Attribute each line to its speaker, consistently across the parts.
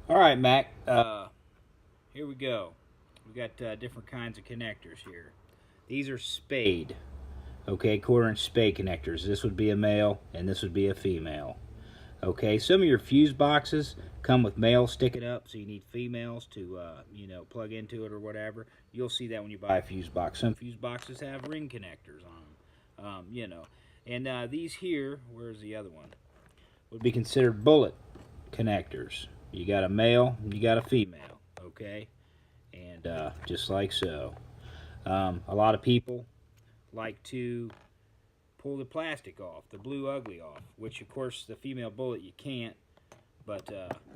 Speaker 1: All right, Mac. Here we go. We got different kinds of connectors here. These are spade. Okay, quarter-inch spade connectors. This would be a male, and this would be a female. Okay, some of your fuse boxes come with males sticking up, so you need females to, plug into it or whatever. You'll see that when you buy a fuse box. Some fuse boxes have ring connectors on them, And these here, where's the other one? Would be considered bullet connectors. You got a male, you got a female, okay? And just like so. A lot of people like to pull the plastic off, the blue ugly off, which of course the female bullet you can't, but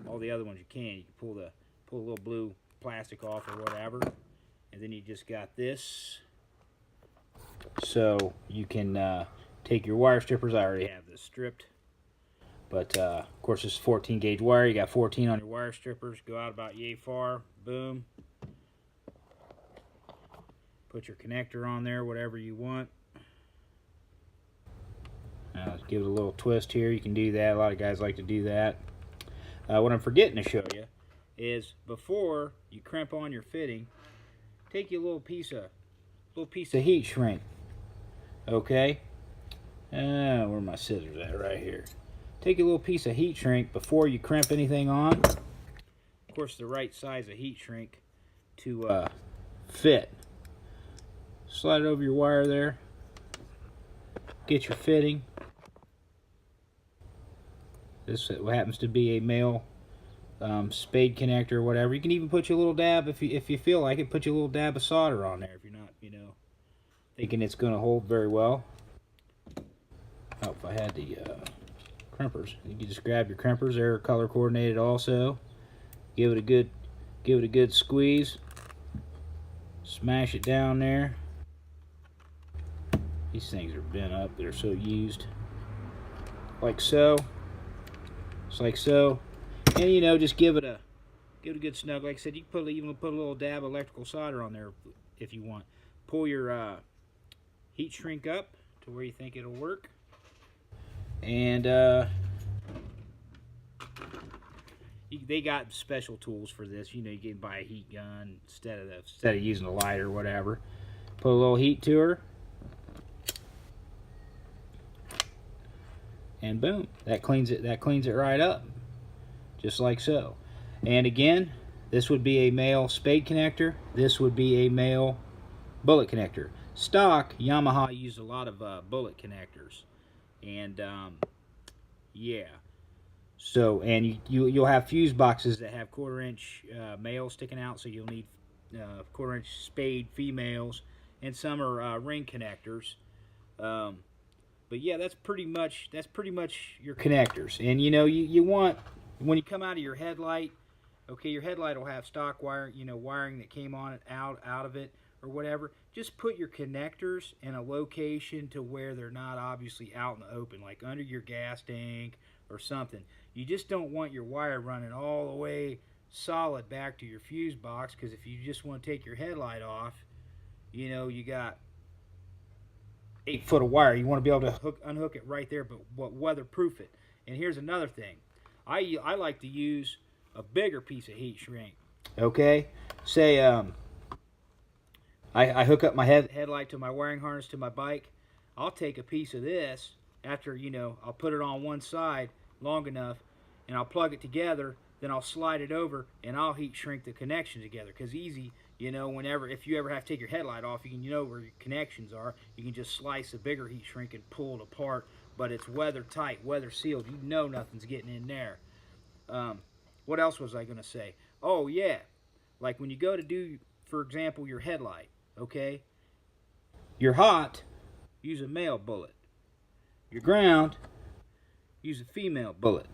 Speaker 1: all the other ones you can. You can pull a little blue plastic off or whatever, and then you just got this. So you can take your wire strippers. I already have this stripped. But, of course, this is 14 gauge wire. You got 14 on your wire strippers. Go out about yay far. Boom. Put your connector on there, whatever you want. Give it a little twist here. You can do that. A lot of guys like to do that. What I'm forgetting to show you is before you crimp on your fitting, take your little piece of heat shrink. Okay? Where are my scissors at? Right here. Take a little piece of heat shrink before you crimp anything on. Of course, the right size of heat shrink to fit. Slide it over your wire there. Get your fitting. This happens to be a male spade connector or whatever. You can even put your little dab, if you feel like it, put your little dab of solder on there if you're not, thinking it's going to hold very well. Oh, if I had the crimpers, you can just grab your crimpers. They're color coordinated also. Give it a good squeeze. Smash it down there. These things are bent up. They're so used. Like so. Just like so. And just give it a good snug. Like I said, you can even put a little dab of electrical solder on there if you want. Pull your heat shrink up to where you think it'll work. And they got special tools for this. You can buy a heat gun instead of using a lighter or whatever. Put a little heat to her, and boom, that cleans it right up, just like so. And again, this would be a male spade connector. This would be a male bullet connector. Stock Yamaha used a lot of bullet connectors. And yeah, so and you'll have fuse boxes that have quarter-inch males sticking out, so you'll need quarter-inch spade females, and some are ring connectors. But yeah, that's pretty much your connectors. And you want, when you come out of your headlight, okay, your headlight will have stock wire, wiring that came on it out of it or whatever. Just put your connectors in a location to where they're not obviously out in the open, like under your gas tank or something. You just don't want your wire running all the way solid back to your fuse box, because if you just want to take your headlight off, you got 8 foot of wire. You want to be able to unhook it right there, but weatherproof it. And here's another thing. I like to use a bigger piece of heat shrink. Okay? Say, I hook up my headlight to my wiring harness to my bike. I'll take a piece of this after, I'll put it on one side long enough, and I'll plug it together, then I'll slide it over, and I'll heat shrink the connection together. Because easy, if you ever have to take your headlight off, you can where your connections are. You can just slice a bigger heat shrink and pull it apart, but it's weather tight, weather sealed. Nothing's getting in there. What else was I going to say? Oh, yeah. Like when you go to do, for example, your headlight, okay? You're hot, use a male bullet. Your ground, use a female bullet.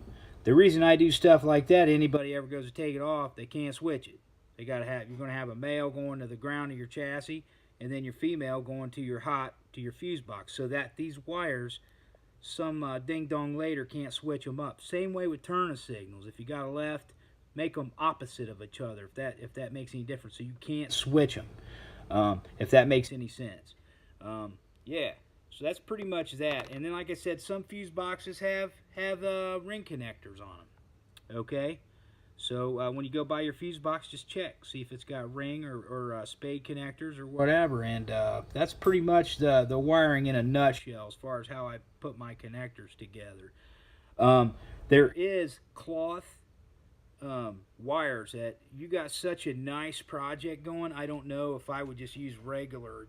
Speaker 1: The reason I do stuff like that, anybody ever goes to take it off, they can't switch it. You're going to have a male going to the ground of your chassis, and then your female going to your fuse box, so that these wires, some ding dong later can't switch them up. Same way with turning signals. If you got a left, make them opposite of each other, if that makes any difference, so you can't switch them, if that makes any sense. Yeah, so that's pretty much that. And then, like I said, some fuse boxes have ring connectors on them. Okay, So when you go buy your fuse box, just check, see if it's got ring or spade connectors or whatever. And that's pretty much the wiring in a nutshell as far as how I put my connectors together. There is cloth wires that you got such a nice project going. I don't know if I would just use regular,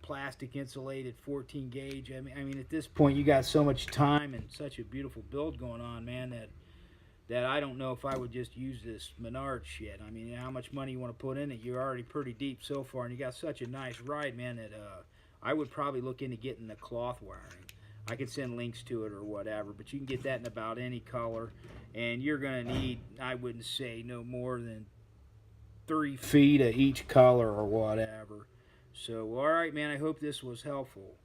Speaker 1: plastic insulated 14 gauge. I mean, at this point, you got so much time and such a beautiful build going on, man, that I don't know if I would just use this Menard shit. I mean, how much money you want to put in it? You're already pretty deep so far, and you got such a nice ride, man, that I would probably look into getting the cloth wiring. I can send links to it or whatever, but you can get that in about any color, and you're going to need, I wouldn't say, no more than 3 feet of each color or whatever. So, all right, man, I hope this was helpful.